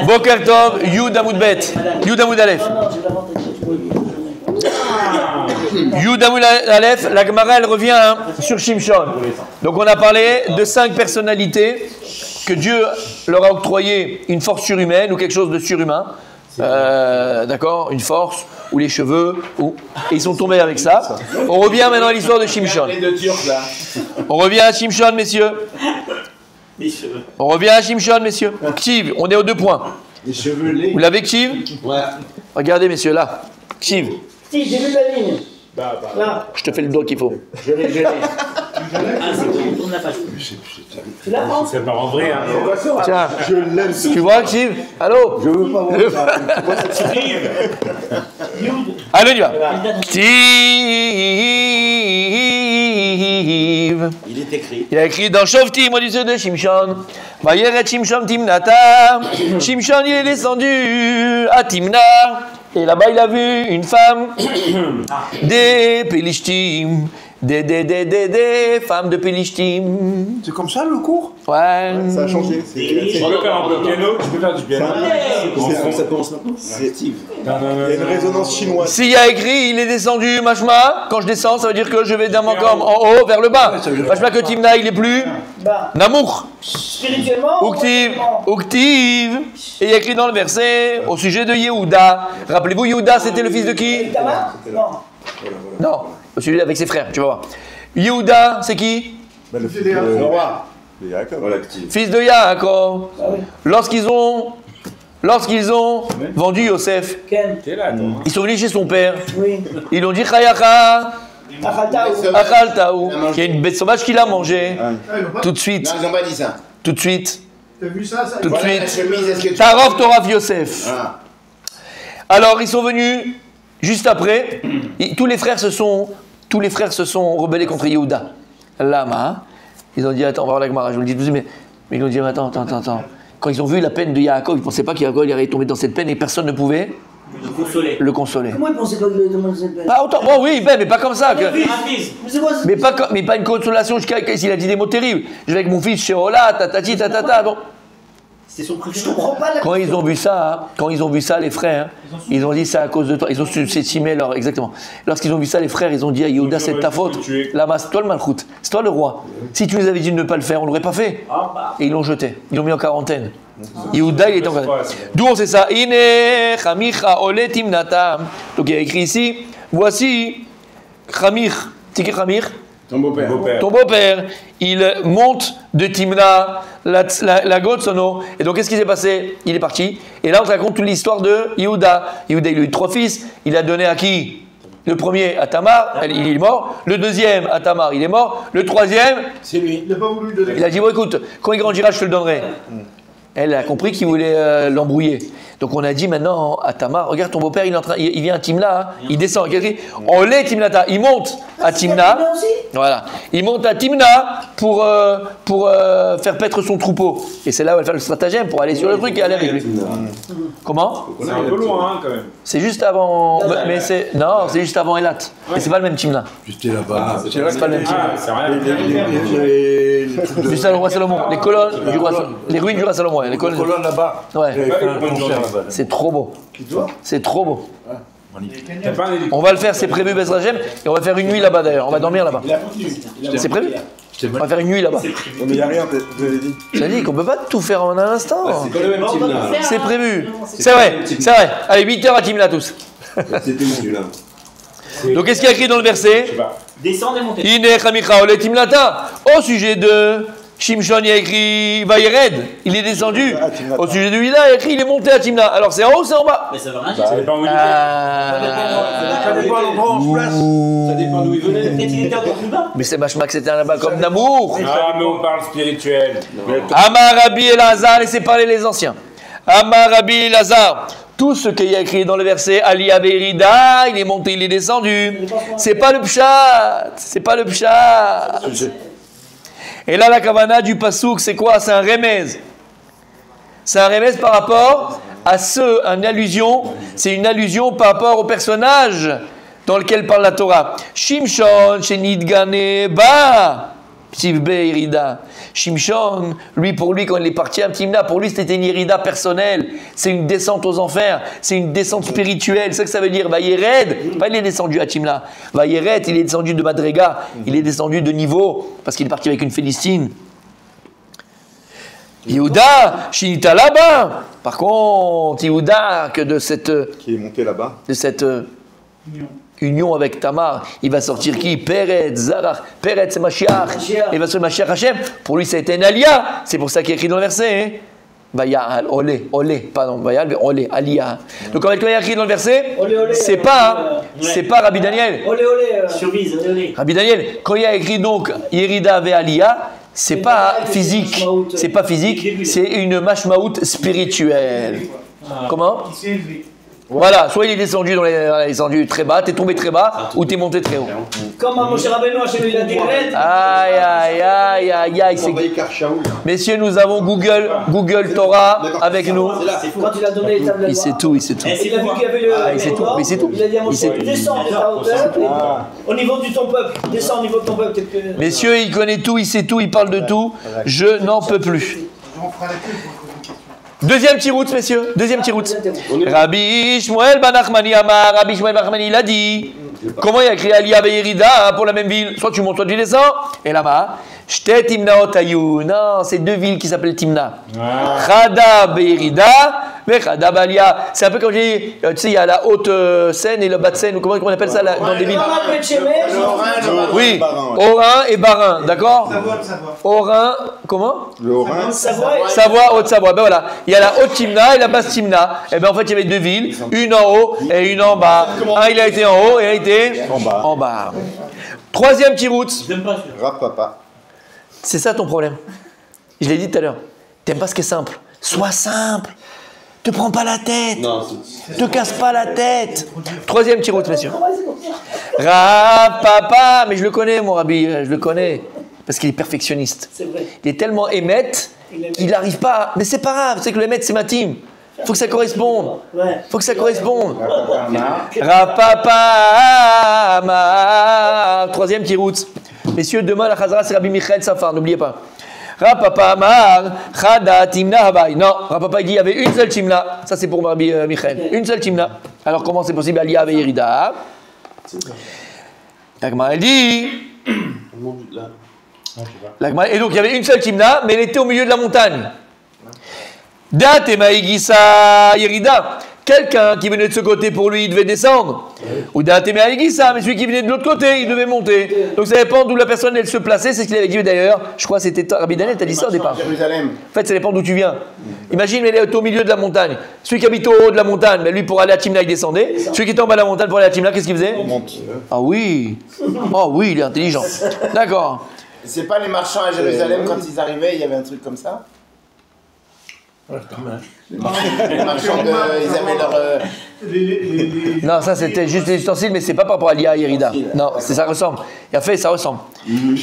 Boker Tov, Yud Amud Bet, Yud Amud Aleph. Yud Amud Aleph, la Gemara elle revient sur Shimshon. Donc on a parlé de 5 personnalités que Dieu leur a octroyé une force surhumaine ou quelque chose de surhumain. D'accord, une force ou les cheveux et ils sont tombés avec ça. On revient maintenant à l'histoire de Shimshon. On revient à Shimshon, messieurs. On revient à Shimshon, messieurs. Ktiv, on est aux 2 points. Vous l'avez, Ktiv? Ouais. Regardez, messieurs, là. Ktiv. Si, j'ai vu la ligne. Là. Je te fais le doigt qu'il faut. Je l'ai. Ah, c'est bon, tourne la page. Tu la prends? C'est pas en vrai, hein. Tiens, Je l'aime. tu vois, Ktiv? Allô? Je veux pas voir ça. Allez, on y va. Ktiv. Il est écrit. Il a écrit dans Shoftim, au lycée de Shimshon. Vayeret Shimshon Timnata. Shimshon, il est descendu à Timna. Et là-bas, il a vu une femme des Pélishtim. Des femmes de Pélishtim. C'est comme ça le cours? Ouais. Ça a changé. Tu peux faire un peu de piano, tu peux faire du piano. Ça commence maintenant. Il y a une résonance chinoise. S'il y a écrit, il est descendu, machma, quand je descends, ça veut dire que je vais d'un manquant en haut vers le bas. Machma que Timna, il est plus Namour. Spirituellement. Uktiv. Et il y a écrit dans le verset au sujet de Yehuda. Rappelez-vous, Yehuda, c'était le fils de qui? Non. Non, celui avec ses frères, tu vas voir. Yehuda, c'est qui? Le roi. Fils de Yaakov. Lorsqu'ils ont vendu Yosef, Ken. T'es là, toi. ils sont venus chez son père. Oui. Ils lui ont dit Chayacha, Achaltaou. Achaltaou, qu'il y a une bête sauvage qui l'a mangé. Tout de suite, Non, ils n'ont pas dit ça. tout de suite, T'as vu ça tout de Voilà, la suite. chemise, est-ce que tu... Tarov Torah Yosef. Ah. Alors ils sont venus juste après. Tous les frères se sont rebellés contre Yehuda. Lama. Ils ont dit attends, on va voir la Gemara. Je vous le dis, mais ils ont dit attends. Quand ils ont vu la peine de Yaakov, ils ne pensaient pas qu'Yaakov allait tomber dans cette peine et personne ne pouvait le consoler. Comment il pensait qu'il lui demandait cette peine? Pas autant. Bon oui, mais pas comme ça. Mais c'est quoi ce... Mais pas une consolation jusqu'à s'il a dit des mots terribles. Je vais avec mon fils chez Ola, tatati, tatata. Bon. C'était son préféré. Je comprends pas la... Quand ils ont vu ça, les frères, ils ont dit c'est à cause de toi. Ils ont estimé leur exactement. Lorsqu'ils ont vu ça, les frères, ils ont dit à Yehuda, c'est ta faute. Là-bas, c'est toi le malchoute, c'est toi le roi. Si tu nous avais dit de ne pas le faire, on l'aurait pas fait. Et ils l'ont jeté. Ils l'ont mis en quarantaine. Yehuda, il est en quarantaine. D'où on sait ça? Ine chamicha ole timnatam. Donc il y a écrit ici. Voici Chamir. C'est qui Chamir? Ton beau-père. Ton beau-père, il monte de Timna, la Gotsono. Et donc, qu'est-ce qui s'est passé? Il est parti. Et là, on te raconte toute l'histoire de Yehuda. Yehuda, il a eu 3 fils. Il a donné à qui? Le premier, à Tamar, il est mort. Le deuxième, à Tamar, il est mort. Le troisième, C'est lui. Il n'a pas voulu lui donner. il a dit, bon, écoute, quand il grandira, je te le donnerai. Elle a compris qu'il voulait l'embrouiller. Donc on a dit maintenant à Tamar, regarde ton beau-père, il vient à Timna, il descend. On l'est Timnata, il monte à Timna. Voilà, il monte à Timna pour faire paître son troupeau. Et c'est là où elle fait le stratagème pour aller sur le truc et aller avec lui. Comment? C'est un peu loin, hein, quand même. C'est juste avant. Mais c'est juste avant Elat. Et c'est pas le même Timna. J'étais là-bas. C'est pas le même Timna. Ah, c'est rien. Juste à le roi Salomon. Les colonnes du roi Salomon. Les ruines du roi Salomon. Les colonnes. là-bas. Ouais. là-bas. C'est trop beau. C'est trop beau. T'as pas un hélicoptère. On va le faire, c'est prévu Bezragem, et on va faire une nuit là-bas d'ailleurs, on va dormir là-bas. C'est prévu? On va faire une nuit là-bas. Mais il n'y a rien, je l'ai dit. Ça dit qu'on peut pas tout faire en un instant. C'est pas le même team là. C'est prévu. C'est vrai. Allez, 8h à Timna tous. C'était où celui-là? Donc qu'est-ce qu'il y a écrit dans le verset? Descends et montez. Ine chamicha ole timnata. Au sujet de Shimshon, il y a écrit Vayered, il est descendu. Au sujet de Yuda, il y a écrit il est monté à Timna. Alors c'est en haut ou c'est en bas? Mais ça veut rien dire. Ça dépend où il est. Ça dépend de l'endroit où on se place. Ça dépend d'où il venait. Peut-être qu'il était encore plus bas. Mais c'est machma que c'était un là-bas comme Namour. Ah, mais on parle spirituel. Amar Rabbi Elazar, laissez parler les anciens. Amar Rabbi Elazar. Tout ce qu'il y a écrit dans le verset Aliyah Berida, il est monté, il est descendu. C'est pas le pshat. C'est pas le pshat. Et là, la kavana du pasouk, c'est quoi? C'est un remez. C'est un remez par rapport à une allusion. C'est une allusion par rapport au personnage dans lequel parle la Torah. Shimshon, Shenidgane, Ba, Psivbe, Irida. Shimshon, lui, pour lui, quand il est parti à Timna, pour lui, c'était une Yerida personnelle. C'est une descente aux enfers. C'est une descente spirituelle. C'est ça que ça veut dire. Vayered, pas il est descendu à Timna. Vayered, il est descendu de Madrega. Il est descendu de niveau, parce qu'il est parti avec une Philistine. Yehuda, Shinita là-bas. Par contre, Yehuda, que de cette... Qui est monté là-bas. De cette... union avec Tamar, il va sortir qui? Peretz, Zarach. Peretz, c'est Mashiach. Il va sortir Mashiach Hashem. Pour lui, ça a été un Aliyah. C'est pour ça qu'il est écrit dans le verset. Hein? Vayal, olé, pardon, Vayal, olé, Aliyah. Donc, quand il est écrit dans le verset, c'est pas Rabbi Daniel. Survise, olé. Rabbi Daniel, quand il y a écrit donc Yerida ve Aliyah, c'est pas physique. C'est pas physique, c'est une mashmaout spirituelle. Comment? Il s'est élevé. Voilà, soit il est descendu descendu très bas, t'es tombé très bas, ou t'es monté très haut. Comme à Moshe Rabbeinu, Hachem il a dit Aïe, c'est... Messieurs, nous avons Google Torah avec nous. Quand il a donné les tables, Il sait tout. il a vu qu'il y avait le. Il sait tout, mais il sait tout. Il a dit à Moshe, descends de ta hauteur, au niveau de ton peuple, descends au niveau de ton peuple. Messieurs, il connaît tout, il sait tout, il parle de tout. Je n'en peux plus. On fera la queue pour poser une question. Deuxième tiroute, messieurs. Deuxième tiroute. Rabbi Shmuel Ben Nachmani Amar. Rabbi Shmuel Ben Nachmani, il a dit. Comment il a écrit Aliyah Be'Yerida pour la même ville? Soit tu montes, soit tu descends. Et là-bas, Shte Timnaot Hayu. Non, c'est deux villes qui s'appellent Timna. Chada Be'Yerida, Chada Be'Aliyah. C'est un peu comme j'ai dit, tu sais, il y a la haute Seine et le bas de Seine, ou comment on appelle ça là, dans des villes? Oui, Haut-Rhin et Bas-Rhin, d'accord? Haut-Rhin, comment? Le Haut-Rhin. Savoie, Haute-Savoie. Ben voilà, il y a la haute Timna et la basse Timna. Et ben en fait, il y avait deux villes, une en haut et une en bas. Un, il a été en haut et un a été en bas. Troisième tiroute. Rapapa. C'est ça ton problème. Je l'ai dit tout à l'heure. T'aimes pas ce qui est simple. Sois simple. Te prends pas la tête. Non, Te casse pas la tête. Troisième tiroute, messieurs. Rapapa. Mais je le connais, mon Rabbi. Je le connais. Parce qu'il est perfectionniste. C'est vrai. Il est tellement émette qu'il n'arrive pas. Mais c'est pas grave. C'est que le émette, c'est ma team. Faut que ça corresponde. Faut que ça corresponde. Rapapa. Troisième tiroute. Messieurs, demain, la Chazara, c'est Rabbi Michael Safar. N'oubliez pas. Rapapa Amar, Chada Timna Habai. Non, Rapapa il dit il y avait une seule Timna. Ça c'est pour Rabbi Michael. Une seule Timna. Alors comment c'est possible? Aliyah avec Yerida. L'Agmara elle dit. Et donc il y avait une seule Timna, mais elle était au milieu de la montagne. Dat et Maïgisa Yerida. Quelqu'un qui venait de ce côté pour lui, il devait descendre. Ou Dat et Maïgisa, mais celui qui venait de l'autre côté, il devait monter. Donc ça dépend d'où la personne elle se plaçait. C'est ce qu'il avait dit d'ailleurs. Je crois que c'était Rabbi Daniel, t'as dit ça au départ. Jérusalem. En fait, ça dépend d'où tu viens. Imagine, elle est au milieu de la montagne. Celui qui habite au haut de la montagne, mais lui pour aller à Timna, il descendait. Celui qui était en bas de la montagne pour aller à Timna, qu'est-ce qu'il faisait? Ah oui. Oh oui, il est intelligent. D'accord. C'est pas les marchands à Jérusalem, quand ils arrivaient, il y avait un truc comme ça? Les marchands, ils avaient leur... Non, ça c'était juste les ustensiles, mais c'est pas par rapport à Aliyah Yerida. Non, ça ressemble. Et en fait, ça ressemble.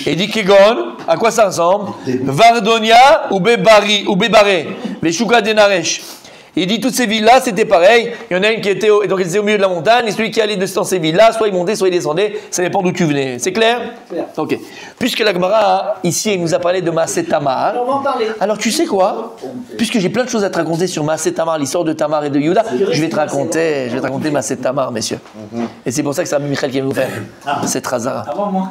Et dit Kegon, à quoi ça ressemble? Vardonia ou Bébaré, les Shuka Denaresh. Il dit toutes ces villes-là, c'était pareil. Il y en a une qui était au milieu de la montagne, et celui qui allait dans ces villes-là, soit il montait, soit il descendait. Ça dépend d'où tu venais. C'est clair? Ok. Puisque la Gemara, ici, elle nous a parlé de Maaseh Tamar. On va en parler. Alors tu sais quoi? Puisque j'ai plein de choses à te raconter sur Maaseh Tamar, l'histoire de Tamar et de Yehuda, je vais te raconter Maaseh Tamar, messieurs. Et c'est pour ça que c'est Rabbi Michael qui va nous faire cette Razara. Avant moi.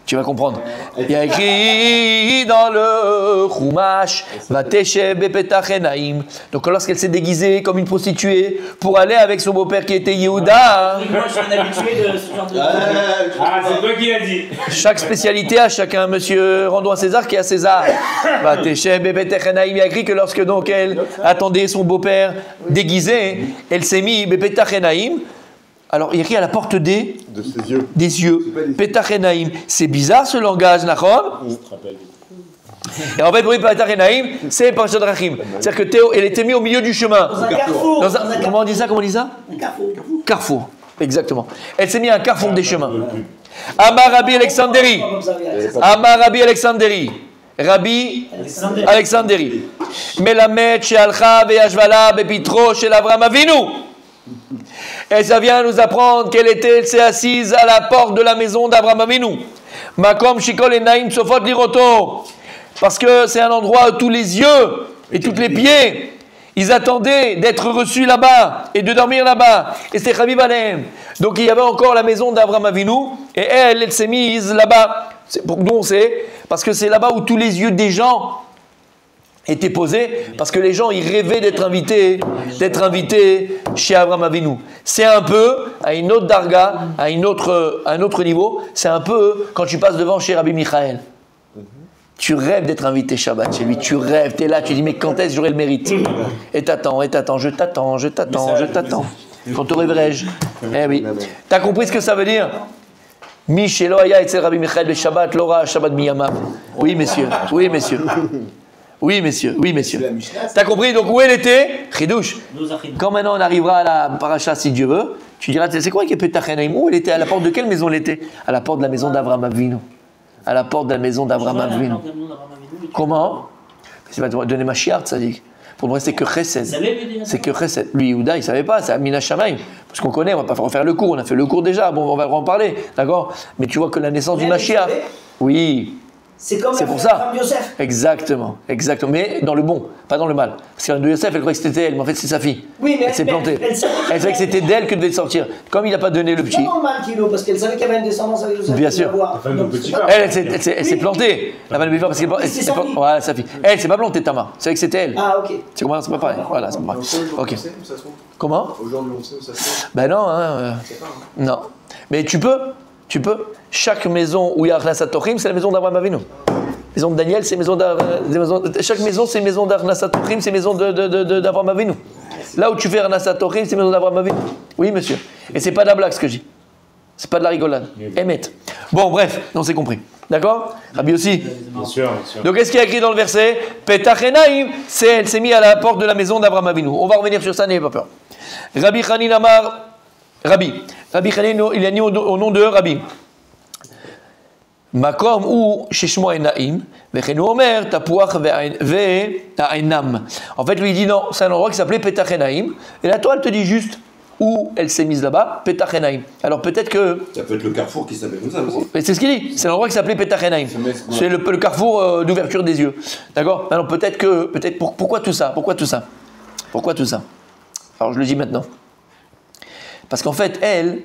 Tu vas comprendre. Il y a écrit dans le Chumash, Vateshev bepetach enaim. Donc lorsqu'elle s'est déguisée comme une prostituée pour aller avec son beau-père qui était Yehuda. Moi, je suis un habitué de ce genre de. Ah, c'est toi qui l'as dit. Chaque spécialité à chacun, monsieur. Rendons à César qui est à César. Vateshev bepetach enaim. Il y a écrit que lorsque donc elle attendait son beau-père déguisé, elle s'est mis bepetach enaim. Alors, il écrit à la porte des yeux. Petachenaim. C'est bizarre ce langage, Nachon. Et en fait, pour Petachenaim, c'est Parashat Drachim. C'est-à-dire que Théo, elle était mise au milieu du chemin. Dans un carrefour. Comment on dit ça? Un carrefour. Carrefour. Exactement. Elle s'est mise à un carrefour des chemins. Amar Rabbi Alexanderi. Amar Rabbi Alexanderi. Rabbi Alexanderi. Melamed she'alcha ve'yashvala bepitro shel Avram Avinu. Et ça vient nous apprendre qu'elle s'est assise à la porte de la maison d'Abraham Avinu. Makom Shikol Enaim Sofot Liroto. Parce que c'est un endroit où tous les yeux et tous les pieds, ils attendaient d'être reçus là-bas et de dormir là-bas. Et c'était Chaviv Alehem. Donc il y avait encore la maison d'Avraham Avinu et elle s'est mise là-bas. D'où on sait, parce que c'est là-bas où tous les yeux des gens étaient posés, parce que les gens ils rêvaient d'être invités chez Avraham Avinu. C'est un peu à une autre darga, à un autre niveau. C'est un peu quand tu passes devant chez Rabbi Michael. Tu rêves d'être invité Shabbat chez lui, tu rêves, tu es là, tu dis mais quand est-ce que j'aurai le mérite? Et t'attends, je t'attends. Quand te réveillerai-je? Eh oui. T'as compris ce que ça veut dire? Mi shelo haya etzel Rabbi Michael be Shabbat, Lora Shabbat miyamav. Oui messieurs. T'as compris? Donc où elle était? Chidouche. Quand maintenant on arrivera à la paracha si Dieu veut, tu diras c'est quoi qui est Petachenaim? Où elle était? À la porte de quelle maison elle était? À la porte de la maison d'Avraham Avinu. À la porte de la maison d'Avraham Avinu. Comment? C'est pas donner ma chiarte, ça dit. Pour moi, c'est que Chesed. C'est que Chesed. Lui, Yehuda, il ne savait pas, c'est Amina Shamaim. Parce qu'on connaît, on ne va pas refaire le cours, on a fait le cours déjà, bon, on va en parler, d'accord? Mais tu vois que la naissance du Mashiach, oui. C'est comme c'est pour la ça. femme Yosef. Exactement. Mais dans le bon, pas dans le mal. Parce que la de Yosef, elle croyait que c'était elle, mais en fait, c'est sa fille. Oui, mais elle s'est plantée. Elle savait que c'était d'elle que devait sortir. Comme il n'a pas donné le petit. C'est normal, Kilo, parce qu'elle savait qu'il y avait une descendance avec Yosef. Bien sûr. Elle s'est plantée. La femme de Béphor, parce qu'elle c'est sa fille. Voilà, sa fille. Elle s'est pas plantée, Tamar. C'est vrai que c'était elle. Ah, ok. C'est comment? C'est pas pareil. Voilà, c'est pas pareil. Ok. Comment? Aujourd'hui, on sait où ça se trouve. Ben non, non. Mais tu peux. Chaque maison où il y a Arnasat Tochim, c'est la maison d'Avraham Avinu. La maison de Daniel, c'est maison chaque maison, c'est maison d'Arnasat Tochim, c'est maison d'Avraham Avinu. Là où tu fais Arnasat Tochim, c'est maison d'Avraham Avinu. Oui, monsieur. Et c'est pas de la blague ce que je dis. C'est pas de la rigolade. Émet. Bon, bref, on s'est compris. D'accord? Rabbi aussi. Bien sûr. Donc, qu'est-ce qu'il y a écrit dans le verset? Petachenaim, elle s'est mise à la porte de la maison d'Avraham Avinu. On va revenir sur ça, n'ayez pas peur. Rabbi Chanin Amar. Rabbi Chanin, il a dit au nom de Rabbi. Makom ou Sheshmo Enaim, Vechenu Omer, Tapuach Ve'ainam. En fait, lui, il dit non, c'est un endroit qui s'appelait Petachenaim. Et la Torah, elle te dit juste où elle s'est mise là-bas, Petachenaim. Alors peut-être que. Ça peut être le carrefour qui s'appelle comme ça aussi. Mais c'est ce qu'il dit, c'est l'endroit qui s'appelait Petachenaim. C'est le carrefour d'ouverture des yeux. D'accord? Alors pourquoi tout ça? Pourquoi tout ça? Alors je le dis maintenant. Parce qu'en fait, elle,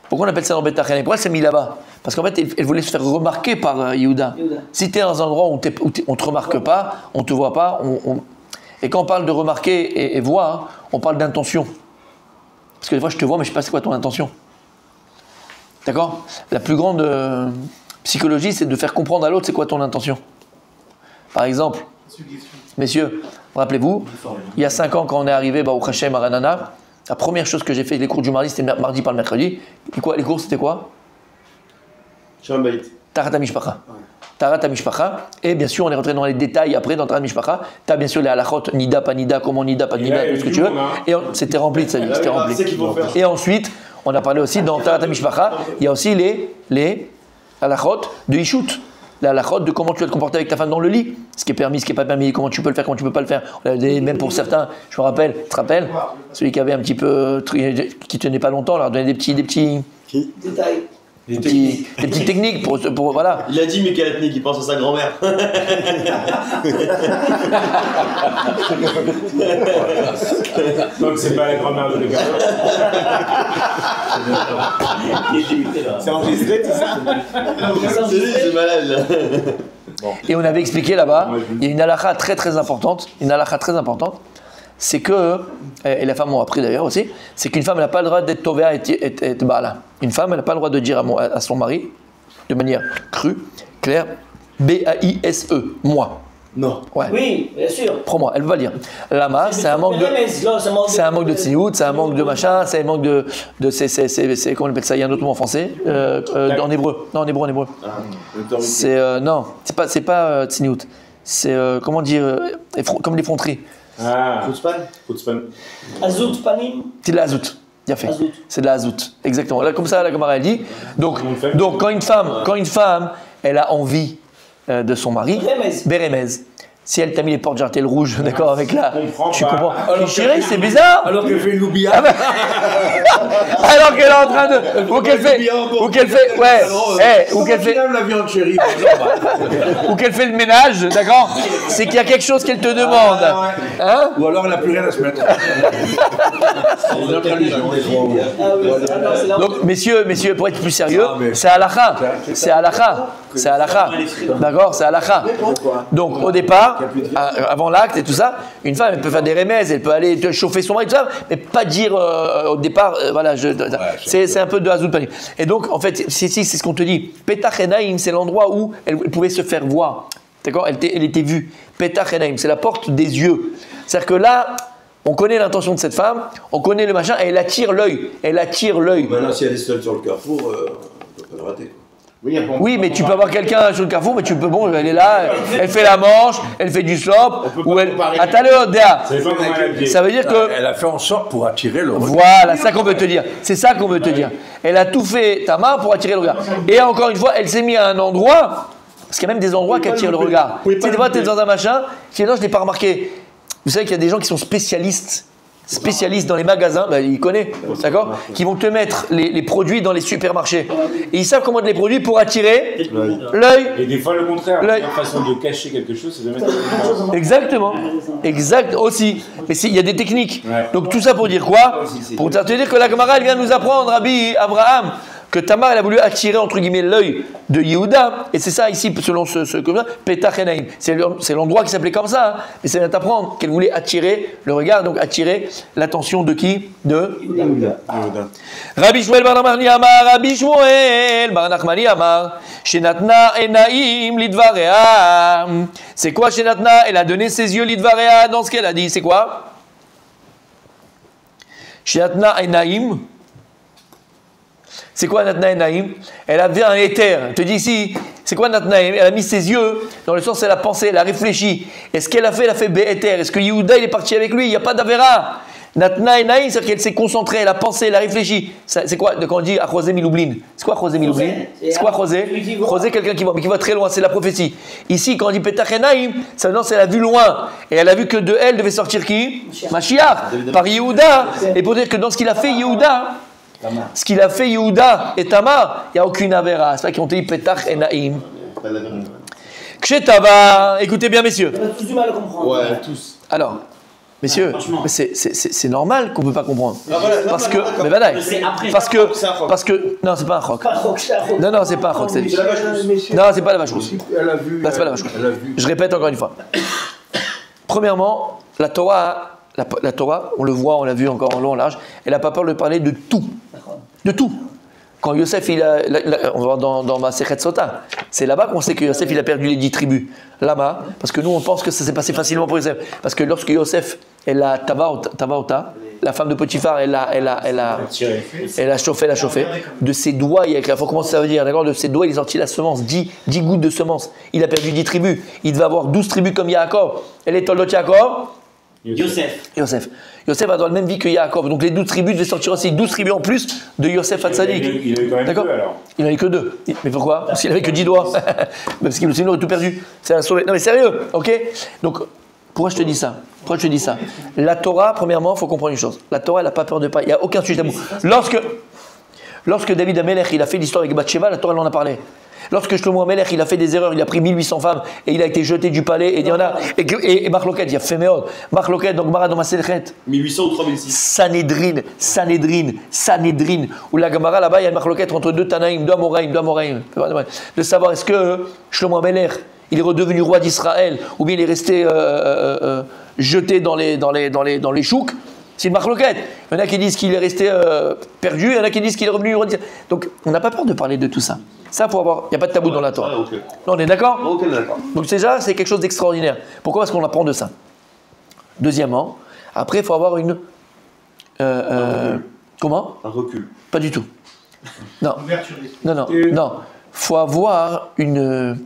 pourquoi on appelle ça dans Petachenaim? Pourquoi elle s'est mise là-bas? Parce qu'en fait, elle voulait se faire remarquer par Yehuda. Si tu es dans un endroit où on ne te remarque pas, on ne te voit pas, et quand on parle de remarquer et voir, on parle d'intention. Parce que des fois, je te vois, mais je ne sais pas c'est quoi ton intention. D'accord? La plus grande psychologie, c'est de faire comprendre à l'autre c'est quoi ton intention. Par exemple, messieurs, rappelez-vous, il y a 5 ans, quand on est arrivé au Hashem à Ranana, la première chose que j'ai fait, les cours du mardi, c'était mardi par le mercredi. Et quoi, les cours, c'était quoi? Tarat HaMishpacha. Tarat HaMishpacha. Et bien sûr, on est rentré dans les détails après dans Tarat HaMishpacha. Tu as bien sûr les halachot, nida, pas nida, comment nida, pas nida, tout ce que tu veux. Et c'était rempli de ça, c'était rempli. Et ensuite, on a parlé aussi dans Tarat HaMishpacha, il y a aussi les halachot de Ishut. Les halachot de comment tu dois te comporter avec ta femme dans le lit. Ce qui est permis, ce qui n'est pas permis, comment tu peux le faire, comment tu ne peux pas le faire. Même pour certains, je me rappelle, tu te rappelles, celui qui avait un petit peu, qui tenait pas longtemps, leur donnait des petits Détail. des petites techniques pour voilà. Il a dit mais quelle technique, il pense à sa grand-mère. Donc c'est pas la grand-mère de Léga. C'est enregistré tout ça? C'est malade là. Et on avait expliqué là-bas, il y a une halakha très très importante, c'est que, et les femmes m'ont appris d'ailleurs aussi, c'est qu'une femme n'a pas le droit d'être tovea et bala. Une femme n'a pas le droit de dire à son mari, de manière crue, claire, B-A-I-S-E, moi. Non. Ouais. Oui, bien sûr. Prends-moi, elle ne va pas dire. Lama, c'est un manque de. C'est un manque de tsiout, c'est un manque de machin, c'est un manque de. Comment on appelle ça? Il y a un autre mot en français. En hébreu. Non, en hébreu. C'est. Non, c'est pas tsiout. C'est. Comment dire. Comme l'effronterie. Ah. Chutzpan. Azout panim. C'est de la azout. Bien fait. Azout. C'est de la azout. Exactement. Là, comme ça, la Gemara elle dit. Donc quand une femme, elle a envie de son mari, Beremez. Si elle t'a mis les portes jartelles rouges, d'accord, avec là, tu comprends. Alors Chérie, c'est bizarre. Alors qu'elle fait une loubia. Ah ben- Alors qu'elle est en train de. Ou qu'elle fait. Ou qu'elle fait. Ouais. Ou qu'elle fait. la viande chérie. Ou qu'elle fait le ménage, d'accord. C'est qu'il y a quelque chose qu'elle te demande. Hein? Ou alors elle n'a plus rien à se mettre. C'est une autre religion. Donc, messieurs, pour être plus sérieux, c'est halakha. C'est halakha. C'est halakha. D'accord? C'est halakha. Donc, au départ, avant l'acte et tout ça, une femme, elle peut faire des remèdes, elle peut aller te chauffer son mari, tout ça, mais pas dire au départ, voilà, c'est un peu de hazout panim. Et donc, en fait, c'est ce qu'on te dit. Petach Enaim, c'est l'endroit où elle pouvait se faire voir. D'accord? Elle était vue. Petach Enaim, c'est la porte des yeux. C'est-à-dire que là, on connaît l'intention de cette femme, on connaît le machin, et elle attire l'œil. Elle attire l'œil. Maintenant, si elle est seule sur le carrefour, on peut pas le rater. Oui, mais tu peux avoir quelqu'un sur le carrefour, mais tu peux, bon, elle est là, elle fait la manche, elle fait du slop, ou elle. Attends, Déa. Ça veut dire que. Elle a fait en sorte pour attirer le regard. Voilà, c'est ça qu'on veut te dire. C'est ça qu'on veut te dire. Elle a tout fait, Tamar, pour attirer le regard. Et encore une fois, elle s'est mise à un endroit, parce qu'il y a même des endroits qui attirent le regard. Tu sais, des fois, tu es dans un machin, tu dis non, je ne l'ai pas remarqué. Vous savez qu'il y a des gens qui sont spécialistes dans les magasins, ben, ils connaissent, d'accord, qui vont te mettre les produits dans les supermarchés. Et ils savent comment te les produire pour attirer l'œil. Et des fois le contraire, la meilleure façon de cacher quelque chose, c'est de mettre Exactement. Exact aussi. Mais il y a des techniques. Ouais. Donc tout ça pour dire quoi? Pour te dire que la Gemara, elle vient nous apprendre, Rabbi Abraham, que Tamar, elle a voulu attirer entre guillemets l'œil de Yehuda, et c'est ça ici, selon ce comme ça, Petach Enaim. C'est l'endroit qui s'appelait comme ça, hein. Mais ça vient t'apprendre qu'elle voulait attirer le regard, donc attirer l'attention de qui? De Yehuda. Rabbi Shmuel bar Nachmani Amar, Rabbi Shmuel bar Nachmani Amar, Shenatna Enaim Lidvarea. C'est quoi Shenatna? Elle a donné ses yeux Lidvarea dans ce qu'elle a dit. C'est quoi? Shenatna Enaim. C'est quoi Natna Enaim? Elle avait un éther. Je te dis ici, c'est quoi Natna Enaim? Elle a mis ses yeux, dans le sens elle a pensé, elle a réfléchi. Et ce qu'elle a fait Bé'éter. Est-ce que Yehuda il est parti avec lui? Il n'y a pas d'Avera. Natna Enaim, c'est-à-dire qu'elle s'est concentrée, elle a pensé, elle a réfléchi. C'est quoi quand on dit à José Miloublin? C'est quoi José Miloublin? C'est quoi José? José, quelqu'un qui voit, mais qui voit très loin, c'est la prophétie. Ici, quand on dit Petach Enaim, ça veut dire qu'elle a vu loin. Et elle a vu que de elle devait sortir qui? Mashiach, par Yehuda. Et pour dire que dans ce qu'il a fait Yehuda, ce qu'il a fait Yehuda et Tamar, il n'y a aucune avéra. C'est ça qu'ils ont dit Petach Enaim. Kshetava, écoutez bien messieurs. On a tous du mal à comprendre. Ouais, tous. Alors, messieurs, c'est normal qu'on ne peut pas comprendre. Parce que, mais badaï, parce que, non, c'est pas un roc. Non, c'est pas un roc. Non, c'est pas la vache rousse. Elle a vu. Non, c'est pas la vache rousse. Je répète encore une fois. Premièrement, la Torah, on le voit, on l'a vu encore en long, en large, elle n'a pas peur de parler de tout. De tout. Quand Yosef, on va voir dans ma Sechet Sota, c'est là-bas qu'on sait que Yosef, il a perdu les 10 tribus. Là-bas, parce que nous, on pense que ça s'est passé facilement pour Yosef. Parce que lorsque Yosef, elle a Tavaota, la femme de Potiphar, elle a chauffé. De ses doigts, il faut comment ça veut dire, d'accord? De ses doigts, il est sorti la semence, 10 gouttes de semence. Il a perdu 10 tribus. Il devait avoir 12 tribus comme Yaakov. Elle est Toldot Yaakov. Yosef a dans la même vie que Yaakov. Donc les 12 tribus devaient sortir aussi 12 tribus en plus de Yosef Hatzadik. Il a eu quand même deux alors. Il n'en a eu que 2. Mais pourquoi? Parce qu'il n'avait que 10 doigts. Parce qu'il aurait tout perdu. C'est un sauvé. Non mais sérieux, ok? Donc pourquoi je te dis ça? La Torah, premièrement, il faut comprendre une chose. La Torah, elle n'a pas peur de pas. Il n'y a aucun sujet tabou. Lorsque David Amelech, il a fait l'histoire avec Bathsheba, la Torah, elle en a parlé. Lorsque Shlomo Amelech, il a fait des erreurs, il a pris 1800 femmes et il a été jeté du palais, et il y en a. Et Marc Loquet, il a fait méod. Marc Loquet, donc Mara dans ma Selechet. 1800 ou 3006. Sanhedrin. Où la Gemara là-bas, il y a une Marc Loquet entre deux Tanaïm, deux Amoraïm. De savoir est-ce que Shlomo Amelech, il est redevenu roi d'Israël, ou bien il est resté jeté dans les chouks. C'est une marloquette. Il y en a qui disent qu'il est resté perdu, il y en a qui disent qu'il est revenu roi d'Israël. Donc on n'a pas peur de parler de tout ça. Ça, faut avoir. Il n'y a pas de tabou dans la Torah. Ah, okay. Non, on est d'accord? Ok, d'accord. Donc déjà, c'est quelque chose d'extraordinaire. Pourquoi? Parce qu'on apprend de ça. Deuxièmement, après, il faut avoir une. Comment? Un recul. Pas du tout. Non. Non. Faut avoir une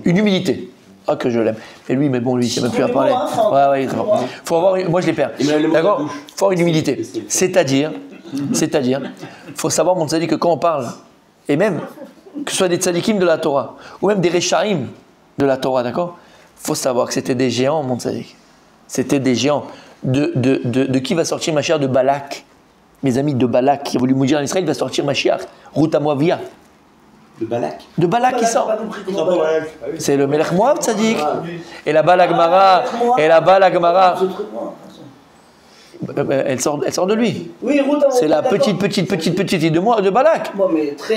humilité. Ah, que je l'aime. Et lui, mais bon, lui, il ne sait même plus à parler. Ouais, très bon. Faut avoir moi, je les perds. D'accord? Faut avoir une humilité. C'est-à-dire, faut savoir, mon tzaddik, que quand on parle, et même, que ce soit des tzaddikim de la Torah, ou même des rechaim de la Torah, d'accord? faut savoir que c'était des géants, mon tzaddik. C'était des géants. De qui va sortir Mashiach? De Balak. Mes amis, de Balak, qui a voulu mourir en Israël, va sortir Mashiach. Ruth à Moavia. De Balak. De Balak qui sort. C'est le Melech Moab, tzaddik. Et là-bas, la Gemara. Et là-bas, la Gemara. Elle sort de lui. Oui, Ruth, c'est la petite de Balak.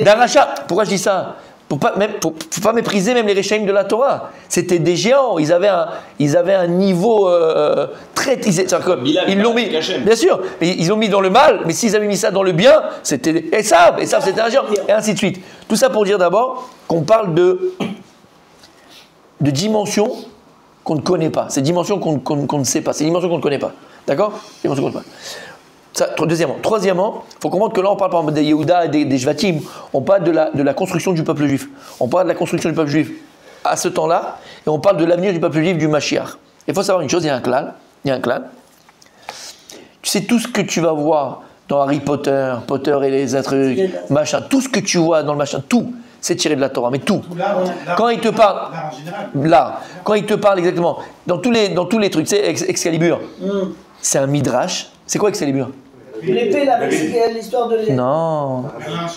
D'un rachat. Pourquoi je dis ça? Pour pas mépriser même les Réchaïm de la Torah. C'était des géants. Ils avaient un niveau très... Ils l'ont mis, bien sûr, ils l'ont mis dans le mal, mais s'ils avaient mis ça dans le bien, c'était Esav, c'était un géant, et ainsi de suite. Tout ça pour dire d'abord qu'on parle de dimensions qu'on ne connaît pas. Ces dimensions qu'on ne sait pas. Ces dimensions qu'on ne connaît pas. D'accord? Dimensions qu'on ne connaît pas. Ça, deuxièmement. Troisièmement, il faut comprendre que là, on parle par exemple des Yehuda et des Shvatim. On parle de la construction du peuple juif. On parle de la construction du peuple juif à ce temps-là, et on parle de l'avenir du peuple juif du Mashiach. Il faut savoir une chose, il y a un clan. Tu sais, tout ce que tu vas voir dans Harry Potter et les êtres, machin, tout ce que tu vois dans le machin, tout, c'est tiré de la Torah, mais tout. Quand il te parle, quand il te parle exactement, dans tous les trucs, tu sais, Excalibur, c'est un midrash. C'est quoi Excalibur? L'épée, l'histoire de l'épée. Non.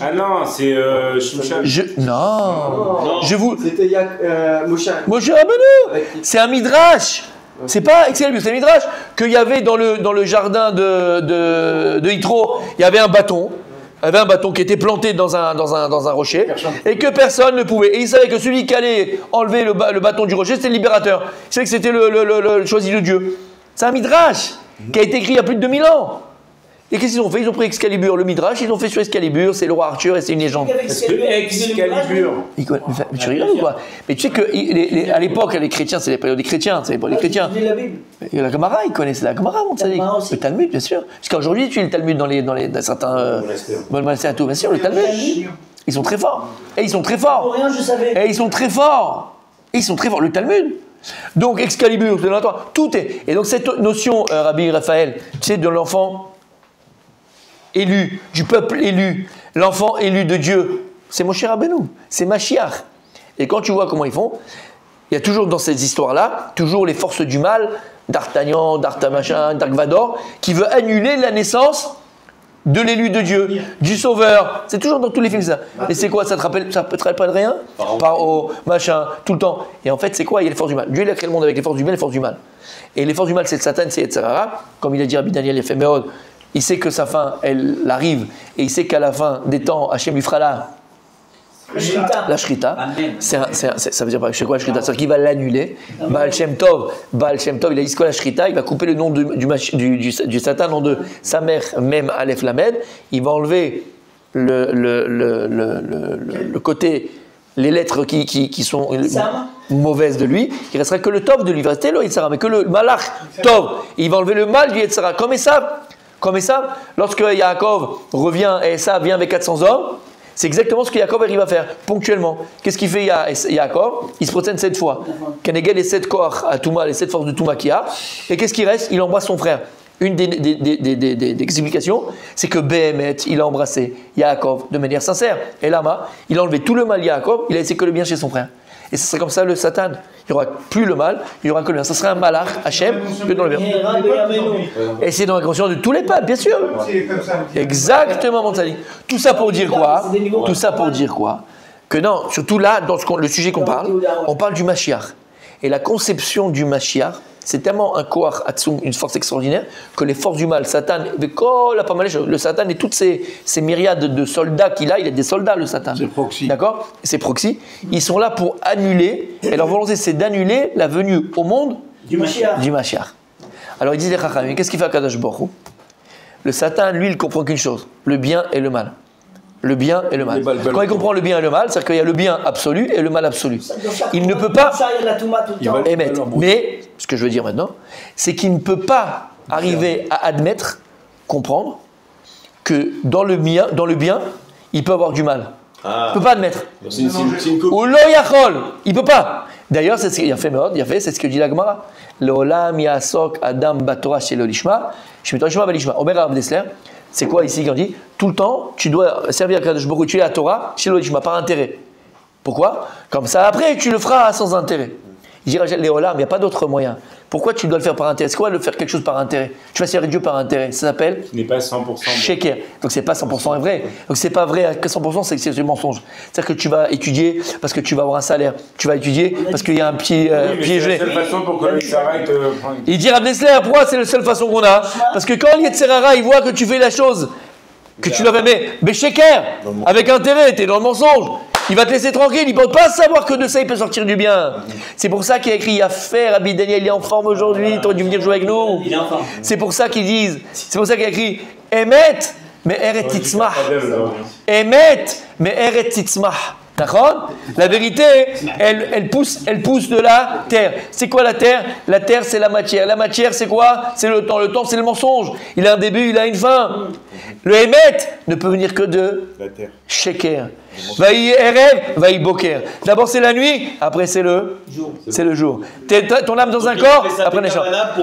Ah non, c'est Shimshon. Non. Je vous. C'était Moshe. Moshe Rabbeinu. C'est un midrash. C'est pas Excalibur, c'est un midrash qu'il y avait dans le jardin de Yitro. Il y avait un bâton. Il y avait un bâton qui était planté dans un rocher et que personne ne pouvait. Et il savait que celui qui allait enlever le bâton du rocher, c'était le libérateur. Il savait que c'était le choisi de Dieu. C'est un midrash qui a été écrit il y a plus de 2000 ans. Et qu'est-ce qu'ils ont fait? Ils ont pris Excalibur, le midrash, ils ont fait sur Excalibur, c'est le roi Arthur et c'est une légende. Excalibur. Tu rigoles ou quoi? Mais tu sais qu'à l'époque, les chrétiens, c'est les périodes des chrétiens, c'est pas les chrétiens. Et la Gemara, ils connaissaient la Gemara, mon tzaddik. Le Talmud, bien sûr. Jusqu'à aujourd'hui, tu lis le Talmud dans certains monastères et tout, bien sûr, le Talmud. Ils sont très forts. Et ils sont très forts. Rien, je savais. Et ils sont très forts. Le Talmud. Donc Excalibur, tout est. Et donc cette notion, Rabbi Raphaël, tu sais, de l'enfant élu, du peuple élu, l'enfant élu de Dieu, c'est Moshe Rabbeinu, c'est Mashiach. Et quand tu vois comment ils font, il y a toujours dans ces histoires-là, toujours les forces du mal, d'Artagnan, d'Artamachin, Dark Vador, qui veut annuler la naissance de l'élu de Dieu, du sauveur. C'est toujours dans tous les films ça. Et c'est quoi? Ça te rappelle pas de rien? Paro, machin, tout le temps. Et en fait, c'est quoi? Il y a les forces du mal. Dieu il a créé le monde avec les forces du bien et les forces du mal. Et les forces du mal, c'est le Satan, c'est etc. Comme il a dit Rabbi Daniel Yefemeod, il sait que sa fin, elle arrive, et il sait qu'à la fin des temps, Hachem lui fera la Shrita. Ça veut dire c'est quoi la Shrita? C'est-à-dire qu'il va l'annuler. Baal Shem Tov, il a dit quoi la Shrita? Il va couper le nom du Satan en deux. Sa mère, même Aleph Lamed, il va enlever le côté, les lettres qui sont mauvaises de lui. Il ne restera que le Tov de lui. Il va rester le Yitzhara, mais que le Malach Tov. Il va enlever le mal du Yitzhara. Comme Esav, lorsque Yaakov revient et Esav vient avec 400 hommes, c'est exactement ce que Yaakov arrive à faire, ponctuellement. Qu'est-ce qu'il fait Yaakov? Il se protège 7 fois. Kenegel les 7 koach à Touma, les 7 forces de Touma qu'il y a. Et qu'est-ce qui reste? Il embrasse son frère. Une des explications, c'est que Béhémet, il a embrassé Yaakov de manière sincère. Et Lama, il a enlevé tout le mal Yaakov, il a laissé que le bien chez son frère. Et ce serait comme ça le Satan. Il n'y aura plus le mal, il n'y aura que le bien. Ce serait un malach, Hachem, que dans le bien. Et c'est dans la conscience de tous les peuples, bien sûr. Exactement, mon tzaddik. Tout ça pour dire quoi? Que non, surtout là, dans le sujet qu'on parle, on parle du Mashiach. Et la conception du Mashiach, c'est tellement un koach atzum, une force extraordinaire, que les forces du mal, Satan, le Satan et toutes ces myriades de soldats qu'il a, il a des soldats, le Satan. C'est proxy. D'accord? C'est proxy. Ils sont là pour annuler, et leur volonté, c'est d'annuler la venue au monde du Mashiach. Alors, ils disent les Chachamim, qu'est-ce qu'il fait à Kadosh Baruch Hu? Le Satan, lui, il comprend qu'une chose, le bien et le mal. Le bien et le mal. Quand il comprend le bien et le mal, c'est-à-dire qu'il y a le bien absolu et le mal absolu. Il ne peut pas émettre. Mais, ce que je veux dire maintenant, c'est qu'il ne peut pas arriver à admettre, comprendre, que dans le bien, il peut avoir du mal. Il ne peut pas admettre. Ou lo yachol, il ne peut pas. D'ailleurs, c'est ce qu'il a fait, c'est ce que dit la Gemara. L'olam yasok adam batora shelo lishma, shemitor lishma velishma. Omer Rav Dessler. C'est quoi ici qu'on dit? Tout le temps, tu dois servir à Kadosh Baruch Hu, tu es à Torah, chez l'Olishma, par intérêt. Pourquoi? Comme ça, après, tu le feras sans intérêt. Il dit Rachel Léolam, il n'y a pas d'autre moyen. Pourquoi tu dois le faire par intérêt? C'est quoi de faire quelque chose par intérêt? Tu vas servir Dieu par intérêt. Ça s'appelle Qui n'est pas 100% bon. Sheker. Donc c'est pas 100% vrai. Donc c'est pas vrai à 100%, c'est que c'est du mensonge. C'est-à-dire que tu vas étudier parce que tu vas avoir un salaire. Tu vas étudier parce qu'il y a un pied C'est gelé. la seule façon pour que Sarah te prenne. Il dit Rav Dessler, pourquoi c'est la seule façon qu'on a? Parce que quand Yetzerara, il voit que tu fais la chose, que tu l'avais mais Sheker, avec intérêt, tu es dans le mensonge. Il va te laisser tranquille, il ne peut pas savoir que de ça il peut sortir du bien. C'est pour ça qu'il a écrit Yaffer, Rabbi Daniel, il est en forme aujourd'hui, tu aurais dû venir jouer avec nous. Il est en forme. C'est pour ça qu'ils disent, c'est pour ça qu'il a écrit Emet, mais Eret Titzmah. Emet, mais Eret Titzmah. D'accord? La vérité, elle pousse de la terre. C'est quoi la terre? La terre, c'est la matière. La matière, c'est quoi? C'est le temps. Le temps, c'est le mensonge. Il a un début, il a une fin. Le Emet ne peut venir que de La terre. Sheker. Vaï Erev, Vaï Boker. D'abord, c'est la nuit, après, c'est le jour. Ton âme dans un corps, après, Neshama.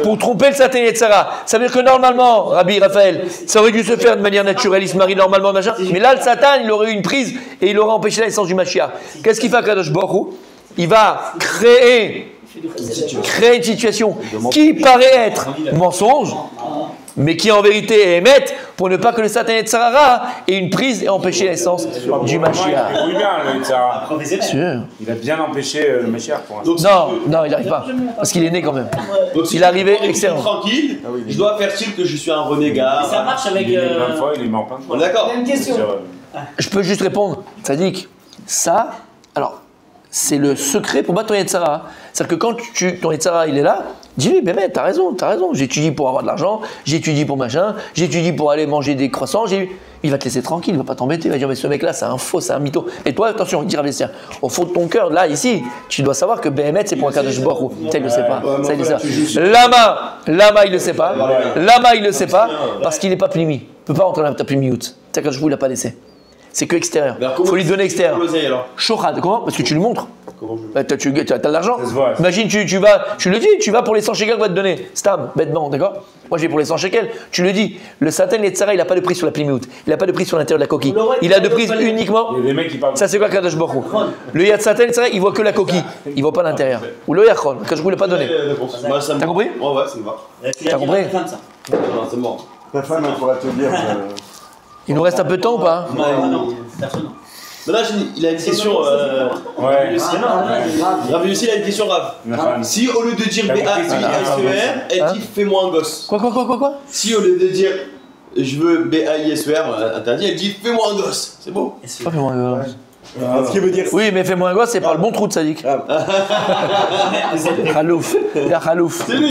Pour tromper le Satan Yetzara. Ça veut dire que normalement, Rabbi Raphaël, ça aurait dû se faire de manière naturelle, il se marie normalement, machin. Mais là, le Satan, il aurait eu une prise et il aurait empêché la naissance du Mashiach. Qu'est-ce qu'il fait à Kadosh Baruch Hu? Il va créer une situation qui paraît être mensonge, mais qui en vérité est émette pour ne pas que le Satan Yetzara ait une prise et empêcher la naissance du Mashiach. Il débrouille bien, le Sarah. Sûr. Il a bien empêché le Mashiach pour l'instant. Non, il n'arrive pas. Parce qu'il est né quand même. Donc, si Il est arrivé je externe. tranquille, je dois faire style que je suis un renégat. Ça marche avec. Il est né plein de fois, il est mort plein de On fois. est d'accord. Une question. Je peux juste répondre. Sadik, ça, alors, c'est le secret pour battre ton Yetzara. C'est-à-dire que quand ton Yetzara, il est là, dis-lui, mais t'as raison. J'étudie pour avoir de l'argent, j'étudie pour machin, j'étudie pour aller manger des croissants. Il va te laisser tranquille, il va pas t'embêter. Il va dire, mais ce mec-là, c'est un faux, c'est un mytho. Et toi, attention, il dira, au fond de ton cœur, là, ici, tu dois savoir que Béhémet, c'est pour un Kadosh Baruch Hu. Ça, il le sait pas. Ça, il le sait pas. Lama, il le sait pas. Lama, il le sait pas, parce qu'il n'est pas plimi. Il peut pas rentrer dans ta plimiout. C'est Kadosh Baruch Hu, il l'a pas laissé. C'est que extérieur. Il faut lui donner extérieur. Shochad, comment? Parce que tu lui montres. Bah, t'as de l'argent. Imagine, tu vas pour les 100 shekels qu'on va te donner. Stam, bêtement, d'accord? Moi, j'ai pour les 100 shekels. Tu le dis. Le Satan Yetzara, il n'a pas de prix sur la plimout. Il n'a pas de prix sur l'intérieur de la coquille. Il a de prix uniquement. Il y a des mecs qui parlent. Ça, c'est quoi Kadosh Baruch Hu? Le Satan Yetzara, il voit que la coquille. Il voit pas l'intérieur. Ou le Yachon. Kadosh Baruch Hu, il l'a pas donné. T'as compris? Ouais, ça me va. T'as compris? Non, c'est bon. Ta femme, elle pourra te dire. Il nous reste un peu de temps ou pas? Non, personne. Maintenant, il a une question. Ouais. Rav Yossi, il a une question, Rav. Si au lieu de dire B-A-I-S-E-R, elle dit fais-moi un gosse. Quoi? Si au lieu de dire je veux B-A-I-S-E-R interdit, elle dit fais-moi un gosse. C'est beau. Pas fais-moi un gosse. Ce qui veut dire. Oui, mais fais-moi un gosse, c'est par le bon trou de Sadik. Khalouf.